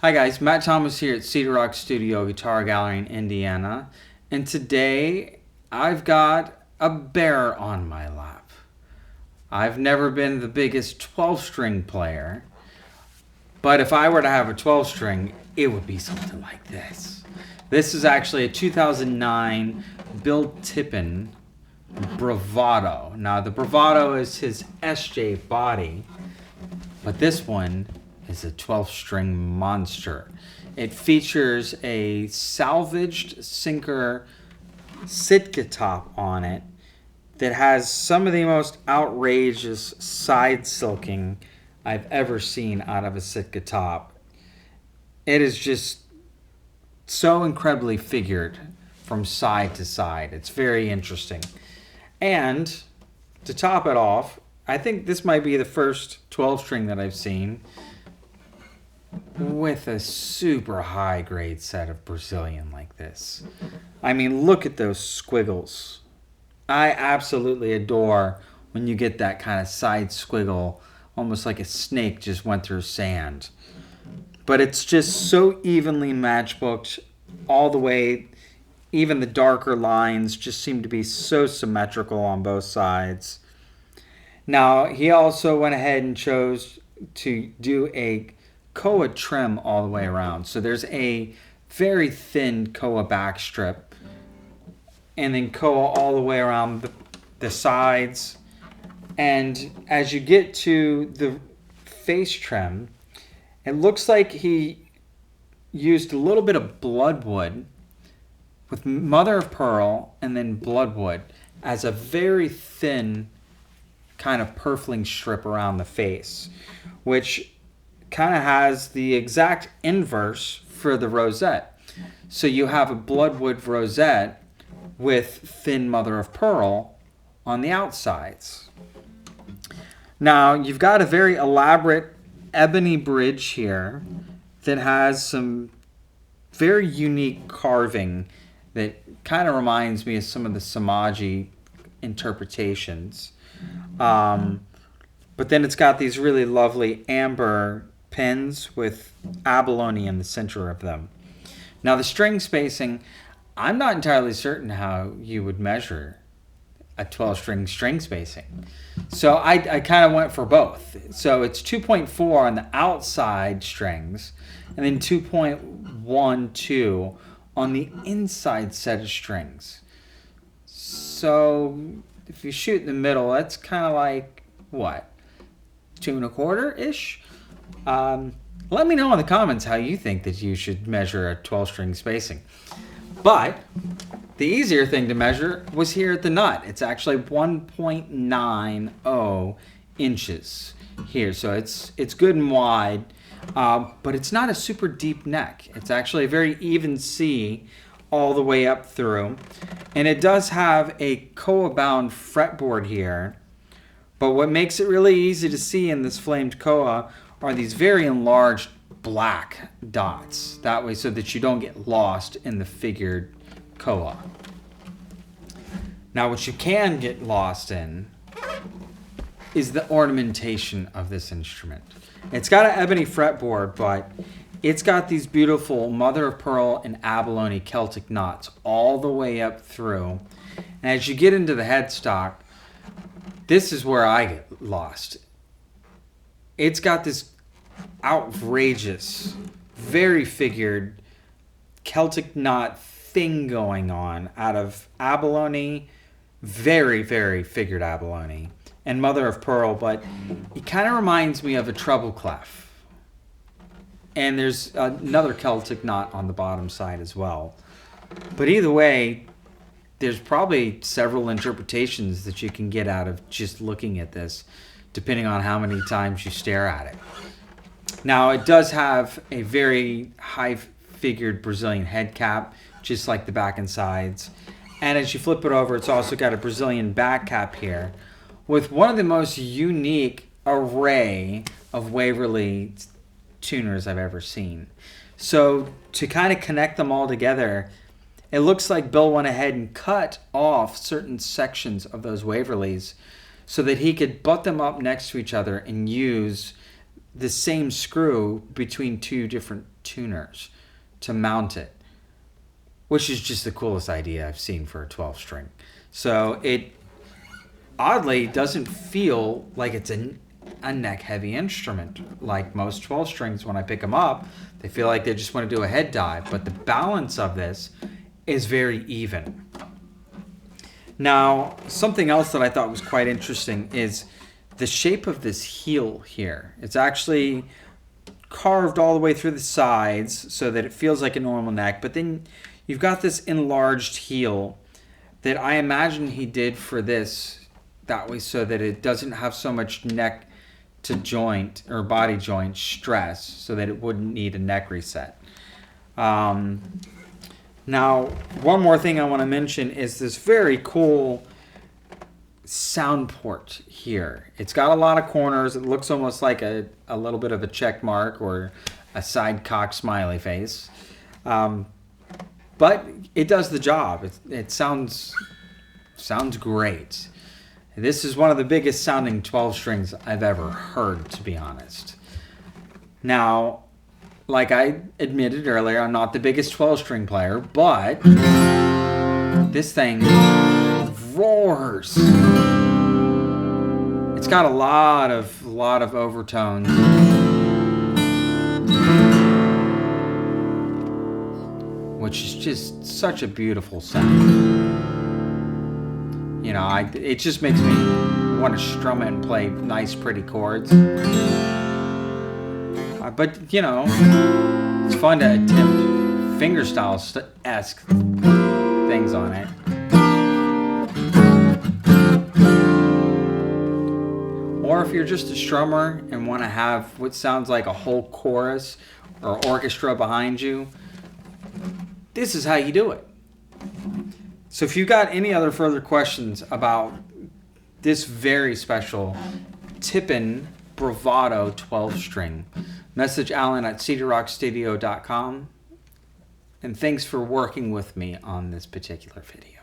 Hi guys, Matt Thomas here at Cedar Rock Studio Guitar Gallery in Indiana, and today I've got a bear on my lap. I've never been the biggest 12-string player, but if I were to have a 12-string, it would be something like this. This is actually a 2009 Bill Tippin Bravado. Now the Bravado is his SJ body, but this one is a 12-string monster. It features a salvaged sinker Sitka top on it that has some of the most outrageous side silking I've ever seen out of a Sitka top. It is just so incredibly figured from side to side. It's very interesting. And to top it off, I think this might be the first 12-string that I've seen with a super high grade set of Brazilian like this. I mean, look at those squiggles. I absolutely adore when you get that kind of side squiggle, almost like a snake just went through sand. But it's just so evenly matchbooked all the way. Even the darker lines just seem to be so symmetrical on both sides. Now, he also went ahead and chose to do a koa trim all the way around. So there's a very thin koa back strip, and then koa all the way around the sides. And as you get to the face trim, it looks like he used a little bit of bloodwood with mother of pearl and then bloodwood as a very thin kind of purfling strip around the face, which kind of has the exact inverse for the rosette. So you have a bloodwood rosette with thin mother of pearl on the outsides. Now you've got a very elaborate ebony bridge here that has some very unique carving that kind of reminds me of some of the Samaji interpretations. But then it's got these really lovely amber pins with abalone in the center of them. Now the string spacing, I'm not entirely certain how you would measure a 12-string string spacing. So I kind of went for both. So it's 2.4 on the outside strings and then 2.12 on the inside set of strings. So if you shoot in the middle, that's kind of like, what, 2.25-ish? Let me know in the comments how you think that you should measure a 12-string spacing. But the easier thing to measure was here at the nut. It's actually 1.90 inches here. So it's good and wide, but it's not a super deep neck. It's actually a very even C all the way up through. And it does have a koa-bound fretboard here. But what makes it really easy to see in this flamed koa are these very enlarged black dots. That way so that you don't get lost in the figured koa. Now what you can get lost in is the ornamentation of this instrument. It's got an ebony fretboard, but it's got these beautiful mother of pearl and abalone Celtic knots all the way up through. And as you get into the headstock, this is where I get lost. It's got this outrageous, very figured Celtic knot thing going on out of abalone, very, very figured abalone, and mother of pearl, but it kind of reminds me of a treble clef. And there's another Celtic knot on the bottom side as well. But either way, there's probably several interpretations that you can get out of just looking at this, depending on how many times you stare at it. Now, it does have a very high-figured Brazilian head cap, just like the back and sides. And as you flip it over, it's also got a Brazilian back cap here, with one of the most unique array of Waverly tuners I've ever seen. So to kind of connect them all together, it looks like Bill went ahead and cut off certain sections of those Waverlys so that he could butt them up next to each other and use the same screw between two different tuners to mount it, which is just the coolest idea I've seen for a 12 string. So it oddly doesn't feel like it's a neck heavy instrument like most 12 strings. When I pick them up, they feel like they just want to do a head dive, but the balance of this is very even. Now, something else that I thought was quite interesting is the shape of this heel here. It's actually carved all the way through the sides so that it feels like a normal neck, but then you've got this enlarged heel that I imagine he did for this that way so that it doesn't have so much neck to joint or body joint stress, so that it wouldn't need a neck reset. Now, one more thing I want to mention is this very cool sound port here. It's got a lot of corners. It looks almost like a little bit of a check mark or a side cock smiley face. But it does the job. It sounds great. This is one of the biggest sounding 12 strings I've ever heard, to be honest. Now, like I admitted earlier, I'm not the biggest 12 string player, but this thing roars. It's got a lot of overtones. Which is just such a beautiful sound. You know, it just makes me want to strum it and play nice, pretty chords. But, you know, it's fun to attempt fingerstyle-esque things on it. Or if you're just a strummer and want to have what sounds like a whole chorus or orchestra behind you, this is how you do it. So if you got any other further questions about this very special Tippin Bravado 12 string, message Alan at cedarrockstudio.com. And thanks for working with me on this particular video.